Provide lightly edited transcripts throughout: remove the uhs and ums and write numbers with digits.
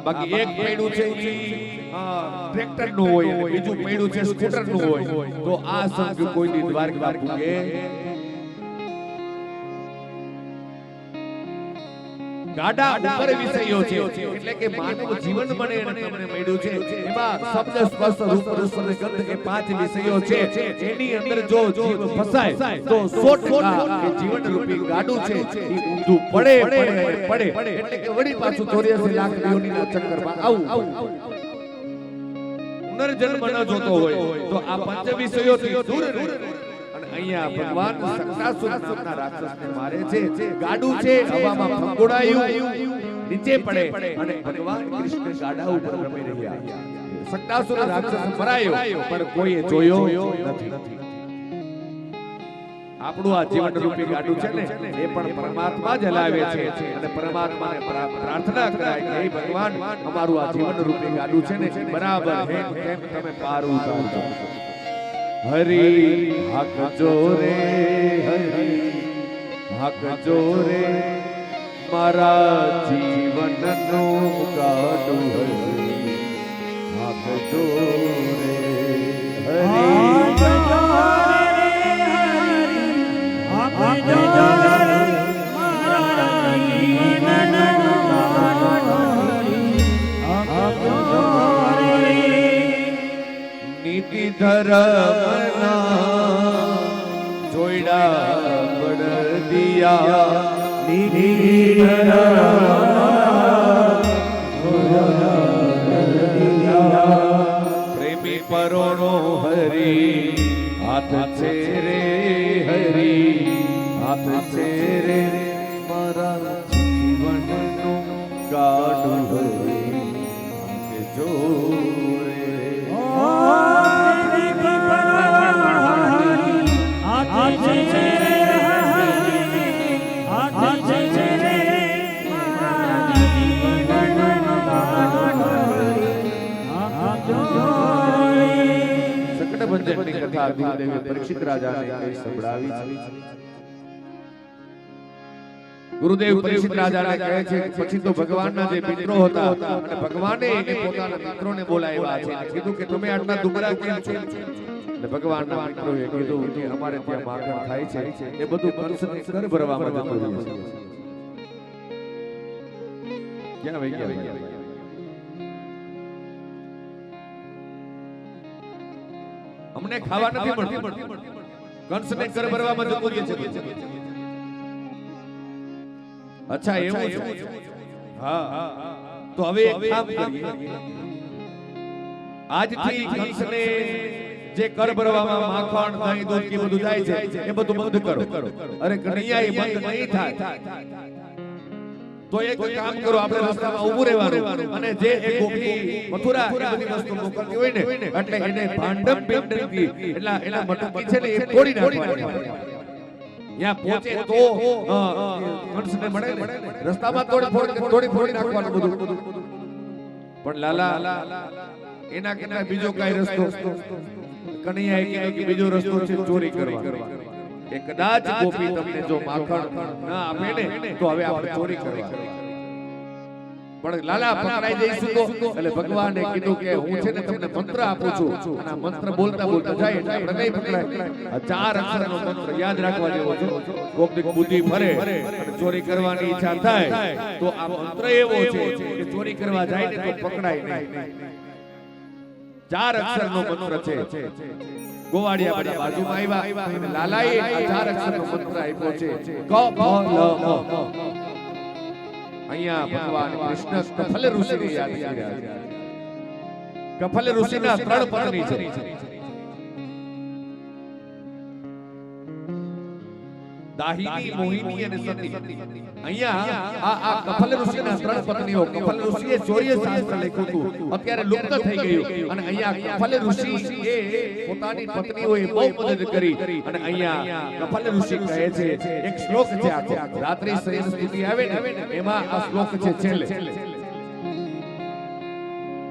બાકી એક પૈડું છે ટ્રેક્ટર નું હોય અને બીજું પૈડું છે સ્કૂટર નું હોય તો આ સંગ કોઈની દ્વારકા પૂગે ગાડા ઉપર વિષયો છે એટલે કે માનવ જીવન બને અને તમને મળ્યું છે એમાં શબ્દ સ્પર્શ રૂપ રસ અને ગંધ એ પાંચ વિષયો છે એની અંદર જો જીવ ફસાય તો 100% એ જીવન રૂપી ગાડું છે એ ઊંધું પડે એટલે કે વળી પાછું 84 લાખ યોનીના ચક્કરમાં આવું પુનર્જન્મ ન જોતો હોય તો આ પાંચ વિષયોથી દૂર રહે અહીંયા ભગવાન શક્તાસુર નામના રાક્ષસને મારે છે ગાડું છે હવામાં ફંગોડાયું નીચે પડે અને ભગવાન કૃષ્ણ ગાડા ઉપર રમી રહ્યા શક્તાસુર રાક્ષસ મરાયો પણ કોઈએ જોયો નથી આપણું આ જીવન રૂપી ગાડું છે ને એ પણ પરમાત્મા જ હલાવે છે અને પરમાત્માને પ્રાર્થના કરાય કે હે ભગવાન અમારું આ જીવન રૂપી ગાડું છે ને બરાબર હે કેમ તમે પાર ઉતારજો હરી હક જોરે હરી હક જોરે મારા જીવનનું ગાડું હરી હક જોરે હરી હક જોરે હક જોરે મારા જીવનનું ગાડું હક જોરે નીતિ ધર્મના જોઈડા બળ દિયા નીતિ પ્રેમી પરોનો હરી હાથ છે રે હરી હાથ છે રે મારા જીવનનું ગાડું હરી જો કથા દેવી પરીક્ષિત રાજાને કઈ સંભળાવી છે ગુરુદેવ પરીક્ષિત રાજાને કહે છે પછી તો ભગવાનના જે મિત્રો હતા અને ભગવાને એને પોતાના મિત્રોને બોલાવ્યા છે અને કીધું કે તમે આટલા દુબળા કેમ છો એટલે ભગવાનના મિત્રોએ કીધું કે અમારે ત્યાં માખણ થાય છે એ બધું કંસને કર ભરવામાં જતું રહ્યું છે ક્યાં વહી ગયા અમને ખાવા નથી મળતી કંસને કર ભરવામાં જતું રહે છે અચ્છા એવું છે હા તો હવે એક કામ કરીએ આજથી કંસને જે કર ભરવામાં માખણ દહીં દૂધ કે બધું જાય છે એ બધું બંધ કરો અરે કનૈયા એ બંધ નહીં થાય તો એક કામ કરો આપણે રસ્તામાં ઊભું રહેવાનું અને જે એક ગોપી મથુરા એ બધી વસ્તુ મોકલતી હોય ને એટલે એને ભાંડમ પેંડકી એટલે એના મટકી છે ને એ તોડી નાખવાની યા પહોંચે તો કંસને મળે ને રસ્તામાં તોડી નાખવાનું બધું પણ લાલા એના કરતા બીજો કઈ રસ્તો કનૈયા કહે કે બીજો રસ્તો છે ચોરી કરવા કે કદાચ ગોપી તમને જો માખણ ના આપે ને તો હવે આપણે ચોરી કરવા પણ લાલા પકડાઈ જઈશું તો એટલે ભગવાને કીધું કે હું છે ને તમને મંત્ર આપું છું અને આ મંત્ર બોલતા બોલતા જાય એટલે આપણે નહીં પકડાય આ 4 અક્ષરનો મંત્ર યાદ રાખવા જેવો છે કોકની બુદ્ધિ ફરે અને ચોરી કરવાની ઈચ્છા થાય તો આ મંત્ર એવો છે કે ચોરી કરવા જાય ને તો પકડાય નહીં 4 અક્ષરનો મંત્ર છે ગોવાડિયા બધા બાજુમાં આવ્યા અને લાલાએ આ 4 અક્ષરનો મંત્ર આપ્યો છે ક ફ લ મ અહીંયા ભગવાન કૃષ્ણ કફલ ઋષિને યાદ કરી રહ્યા છે કફલ ઋષિના 3 પત્ની છે દાહિની મોહિની અને સતી અહીંયા આ કફલ ઋષિના 3 પત્નીઓ કફલ ઋષિએ ચોર્ય શાસ્ત્ર લખ્યું હતું અત્યારે લુપ્ત થઈ ગયું અને અહીંયા કફલ ઋષિ એ પોતાની પત્નીઓએ બહુ મદદ કરી અને અહીંયા કફલ ઋષિ કહે છે એક શ્લોક છે આખો રાત્રિ શયન સ્થિતિ આવે ને એમાં આ શ્લોક છે છેલ્લે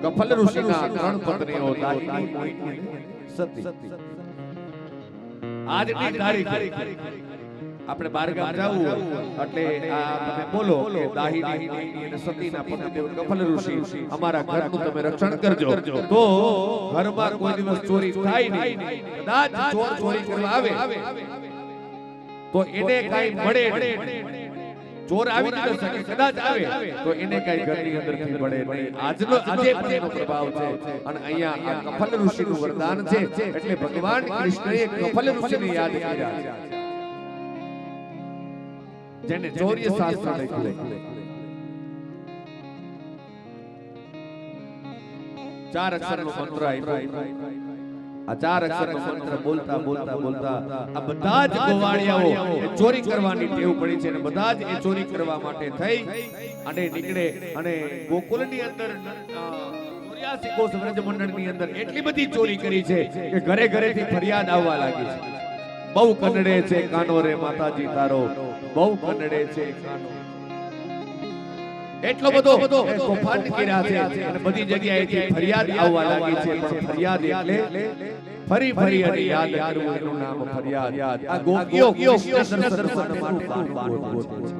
કફલ ઋષિના 3 પત્નીઓ દાહિની મોહિની સતી આજની તારીખ આપણે બારગામ જાવું એટલે આ તમે બોલો કે દાહિની અને સતીના પતિદેવ કફલ ઋષિ અમારા ઘરનું તમે રક્ષણ કરજો, તો ઘરમાં કોઈ દિવસ ચોરી થાય નહીં. કદાચ ચોર ચોરી કરવા આવે તો એને કાઈ મળે નહીં. ચોર આવી ન શકે, કદાચ આવે તો એને કાઈ ઘરની અંદરથી મળે નહીં. આજે પણ એનો પ્રભાવ છે. અને અહીંયા આ કફલ ઋષિનું વરદાન છે એટલે ભગવાન કૃષ્ણએ કફલ ઋષિને યાદ કર્યા, જેને ચૌર્ય શાસ્ત્ર લખ્યું. 4 અક્ષરનો મંત્ર આપ્યો. આ 4 અક્ષરનો મંત્ર બોલતા બોલતા બોલતા આ બધા જ ગોવાળિયાઓ એ ચોરી કરવાની ટેવ પડી છે અને બધા જ એ ચોરી કરવા માટે થઈ અને નીકળે. અને ગોકુલની અંદર 84 કોષ વ્રજ મંડળની અંદર એટલી બધી ચોરી કરી છે કે ઘરે ઘરેથી ફરિયાદ આવવા લાગી છે. બહુ કનડે છે કાનો રે માતાજી તારો, બહુ કનડે છે કાનો. એટલો બધો તોફાન કર્યા છે અને બધી જગ્યાએથી ફરિયાદ આવવા લાગી છે. પણ ફરિયાદ એટલે ફરી ફરી અને યાદ કરવું, એનું નામ ફરિયાદ. આ ગોપીઓ કૃષ્ણ દર્શન માટે બાર ગોતે છે.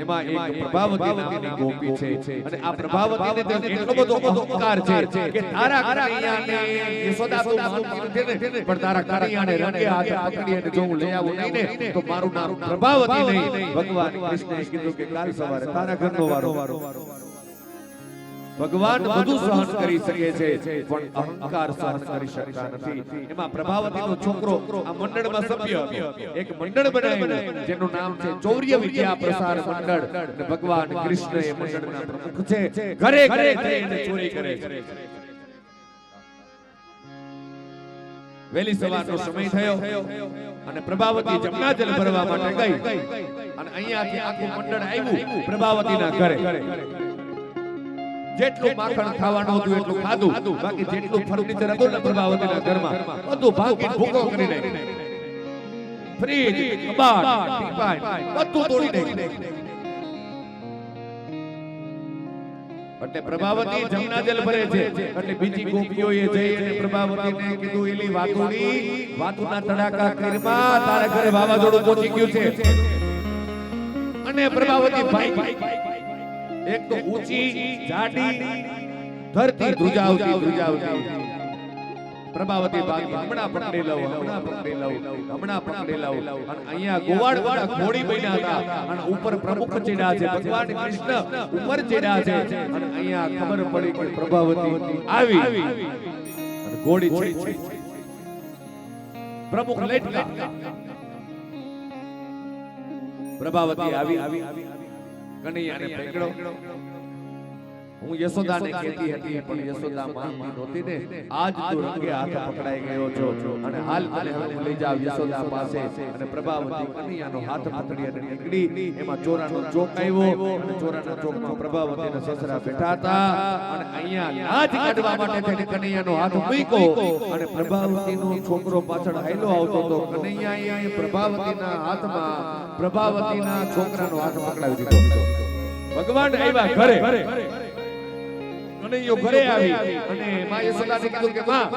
એમાં એક પ્રભાવતી નામની ગોપી છે અને આ પ્રભાવતીને તો એટલો બધો અહંકાર છે કે તારા કનૈયાને યશોદા તો માનતી નથી ને, પણ તારા કનૈયાને રંગે હાથે પકડી અને જો હું લઈ આવું નહીં ને તો મારું નામ પ્રભાવતી નહીં. ભગવાન કૃષ્ણએ કીધું કે કાલ સવારે તારા ઘરનો વારો. ભગવાન બધું સહન કરી શકે છે પણ અહંકાર સહન કરી શકતા નથી. એમાં પ્રભાવતીનો છોકરો આ મંડળમાં સભ્ય હતો. એક મંડળ બનાવ્યું જેનું નામ છે ચૌર્ય વિદ્યા પ્રસાર મંડળ. અને ભગવાન કૃષ્ણ એ મંડળના પ્રમુખ છે. ઘરે ઘરે જઈને ચોરી કરે છે. વહેલી સવારનો સમય થયો અને પ્રભાવતી જમના જલ ભરવા માટે ગઈ અને અહીંયાથી આખું મંડળ આવ્યું પ્રભાવતીના ઘરે. જેટલું માખણ ખાવાનું હતું એટલું ખાધું, બાકી જેટલું ફર્નિચર હતું ને પ્રભાવતીના ઘરમાં બધું ભાંગીને ભૂકો કરી નાખ્યું. ફ્રીજ, કબાટ, ટીપાઈ બધું તોડી નાખ્યું. એટલે પ્રભાવતી જમના જલ ભરે છે એટલે બીજી ગોપીઓએ જઈને પ્રભાવતીને કીધું એલી વાતુડી, વાતુના તડાકા કીરમાં તારા ઘરે વાવાઝોડું પહોંચી ગયું છે. અને પ્રભાવતી ભાઈ એક તો ઊંચી જાડી ધરતી ધ્રુજાવતી. પ્રભાવતી ભાગી હમણાં પકડી લઉં. અને અહીંયા ગોવાળ બધા ઘોડી બન્યા હતા અને ઉપર પ્રમુખ ચડ્યા છે. ભગવાન કૃષ્ણ ઉપર ચડ્યા છે અને અહીંયા ખબર પડી કે પ્રભાવતી આવી અને ઘોડી છે પ્રમુખ લટકા. પ્રભાવતી આવી કનૈયાને પકડો. હું યશોદાને કહેતી હતી પણ યશોદા માનતી નહોતી ને. આજ તું રંગે હાથ પકડાઈ ગયો છો અને હાલ તને હું લઈ જાવ યશોદા પાસે. અને પ્રભાવતી કનૈયાનો હાથ પકડી અને નીકળી. એમાં ચોરાનો ચોક આવ્યો અને ચોરાના ચોકમાં પ્રભાવતીના સસરા બેઠા હતા અને અહીંયા લાજ કાઢવા માટે થઈને કનૈયાનો હાથ મૂક્યો અને પ્રભાવતીનો છોકરો પાછળ હાલ્યો આવતો તો કનૈયાએ પ્રભાવતીના હાથમાં પ્રભાવતીના છોકરાનો હાથ પકડાવી દીધો. ભગવાન આવ્યા ઘરે. કનૈયો ઘરે આવી અને માં યશોદાને કીધું કે માં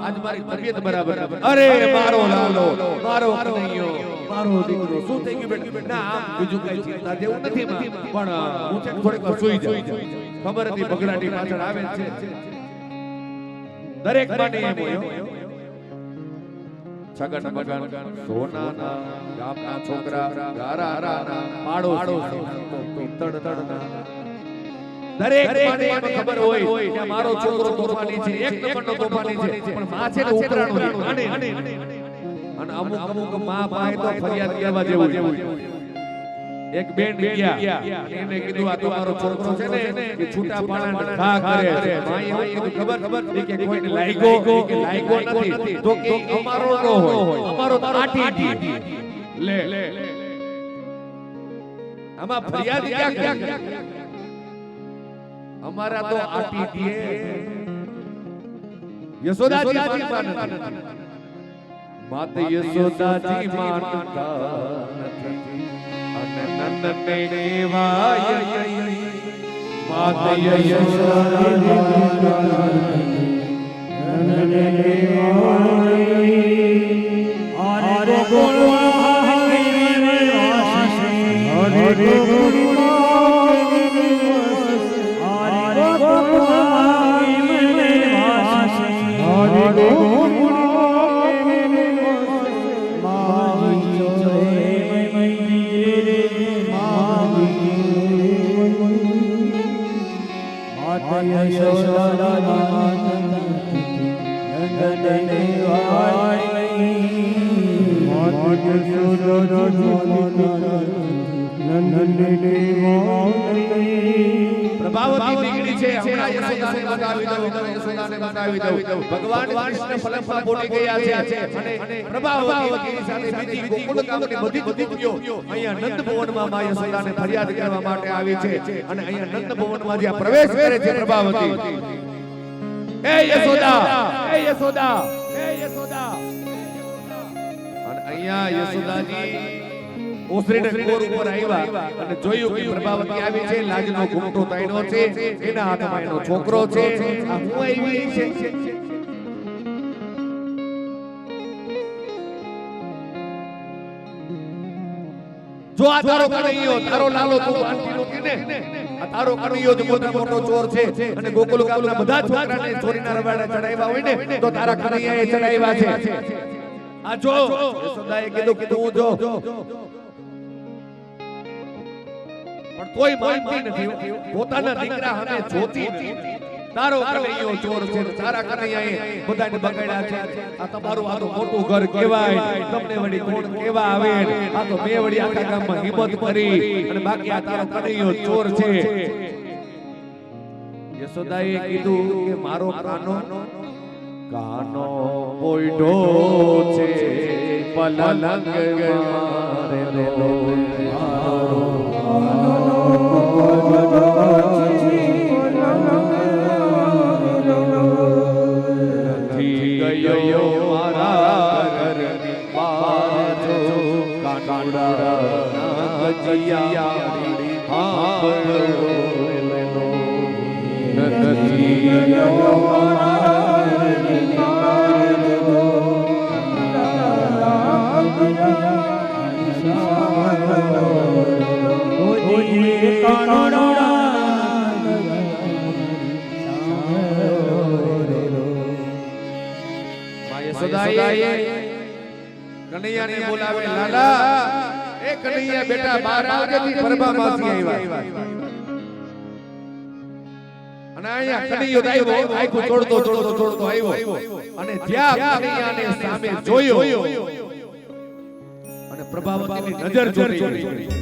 આજ મારી તબિયત બરાબર નથી. અરે મારો લાલો, મારો કનૈયો, મારો દીકરો શું થઈ ગયું બેટા? ના આમ બીજું કઈ ચિંતા જેવું નથી માં, પણ હું છે થોડીક વાર સૂઈ જાઉં. ખબર હતી બગડાટી પાછળ આવે છે. દરેક માટે એમ હોય છગન મગન સોનાના ગામના છોકરા ગારાના પાડોશી તડતડના દરેક માટે એમ ખબર હોય કે મારો છોકરો તોફાની છે, એક નંબરનો તોફાની છે. પણ માં છે ને ઉપરાણું અને અમુક માં પાસે તો ફરિયાદ કરવા જેવું. એક બેન ગયા એને કીધું આ તમારો છોકરો છે ને કે છૂટા પાણા ઘા કરે છે. માએ એવું કીધું ખબર કે કોઈને લાગ્યો કે લાગ્યો નથી તો કે અમારો ન હોય, અમારો આટી લે. આમાં ફરિયાદ ક્યાં કરે? અમારા તો આટી દે. યશોદાજી આજી માનતા માતે યશોદાજી માનતા નથી. નંદને દેવાય માતે યશોદાજી પ્રભાવતી નીકળી છે હમણાં યશોદાને બતાવી દઉં ભગવાન કૃષ્ણ ફલકમાં બોલી ગયા છે અને પ્રભાવતી સાથે બીજી ગોકુળકામની બધી ગોપીઓ અહીંયા નંદ ભવનમાં માં યશોદાને ફરિયાદ કરવા માટે આવી છે અને અહીંયા નંદ ભવનમાં જ્યાં પ્રવેશ કરે છે પ્રભાવતી એ યશોદા એ યશોદા એ યશોદા અને અહીંયા યશોદાજી ઓસરીને કોર ઉપર આવ્યા અને જોયું કે પ્રભાવતી આવી છે લાજનો ઘૂંટો તાણ્યો છે એના હાથમાં એનો છોકરો છે આ હું આવી છે જો આ તારો કનૈયો તારો લાલો તું બાંધીનો કે ને આ તારો કનૈયો જ મોટો ચોર છે અને ગોકુળકામના બધા છોકરાને ચોરીના રવાડે ચડાવ્યા હોય ને તો તારા કનૈયાએ ચડાવ્યા છે આ જો યશોદાએ કીધું હું જો પણ કોઈ માનતી નથી પોતાના દીકરા સામે જોતી નથી તારો કનૈયો ચોર છે તારા કનૈયાએ બધાને બગાડ્યા છે આ તમારું આ તો મોટું ઘર કહેવાય તમને વળી કોણ કેવા આવે આ તો મેં વળી આખા ગામમાં હિંમત કરી અને બાકી આ તારો કનૈયો ચોર છે યશોદાએ કીધું કે મારો કાનો પોઈડો છે પલંગ મારે લો મારો નથી ગયો મારા ઘરની બાજુ કાનુડા ગજિયા હા નથી ગયો કનૈયાને બોલાવે લાલા એ કનૈયા બેટા બહાર આવજે પરબામાંથી આવ્યા અને અહીંયા કનૈયો આવ્યો આખું છોડતો આવ્યો અને જ્યાં કનૈયાને સામે જોયો અને પ્રભાવતીની નજર જોતી